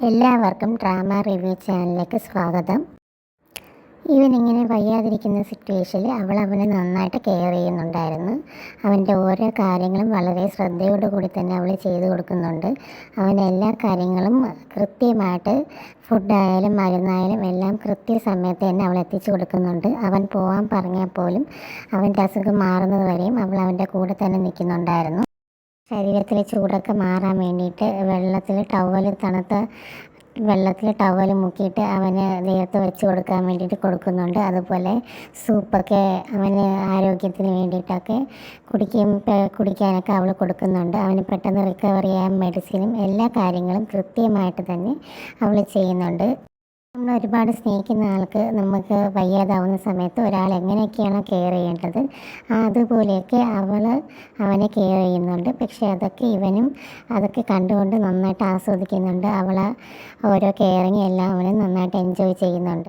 എല്ലാവർക്കും drama review ചാനലിലേക്ക് സ്വാഗതം. ഇവനിങ്ങനെ വയ്യാതിരിക്കുന്ന സിറ്റുവേഷനിൽ അവനെ നന്നായിട്ട് കെയർ ചെയ്യുന്നുണ്ടായിരുന്നു. അവൻ്റെ ഓരോ കാര്യങ്ങളും വളരെ ശ്രദ്ധയോടുകൂടി തന്നെ അവൾ ചെയ്തു കൊടുക്കുന്നുണ്ട്. അവൻ എല്ലാ കാര്യങ്ങളും കൃത്യമായിട്ട് ഫുഡായാലും മരുന്നായാലും എല്ലാം കൃത്യസമയത്ത് തന്നെ അവൾ എത്തിച്ചു കൊടുക്കുന്നുണ്ട്. അവൻ പോകാൻ പറഞ്ഞാൽ പോലും അവൻ്റെ അസുഖം മാറുന്നത് വരെയും അവൾ അവൻ്റെ കൂടെ തന്നെ നിൽക്കുന്നുണ്ടായിരുന്നു. ശരീരത്തിലെ ചൂടൊക്കെ മാറാൻ വേണ്ടിയിട്ട് തണുത്ത വെള്ളത്തിൽ ടവൽ മുക്കിയിട്ട് അവന് ദേഹത്ത് വെച്ച് കൊടുക്കാൻ വേണ്ടിയിട്ട് കൊടുക്കുന്നുണ്ട്. അതുപോലെ സൂപ്പൊക്കെ അവന് ആരോഗ്യത്തിന് വേണ്ടിയിട്ടൊക്കെ കുടിക്കാനൊക്കെ അവൾ കൊടുക്കുന്നുണ്ട്. അവന് പെട്ടെന്ന് റിക്കവർ ചെയ്യാൻ മെഡിസിനും എല്ലാ കാര്യങ്ങളും കൃത്യമായിട്ട് തന്നെ അവൾ ചെയ്യുന്നുണ്ട്. നമ്മൾ ഒരുപാട് സ്നേഹിക്കുന്ന ആൾക്ക് നമുക്ക് വയ്യാതാവുന്ന സമയത്ത് ഒരാൾ എങ്ങനെയൊക്കെയാണോ കെയർ ചെയ്യേണ്ടത് അതുപോലെയൊക്കെ അവനെ കെയർ ചെയ്യുന്നുണ്ട്. പക്ഷേ ഇവനും അതൊക്കെ കണ്ടുകൊണ്ട് നന്നായിട്ട് ആസ്വദിക്കുന്നുണ്ട്. ഓരോ കെയറിങ് എല്ലാം അവനും നന്നായിട്ട് എൻജോയ് ചെയ്യുന്നുണ്ട്.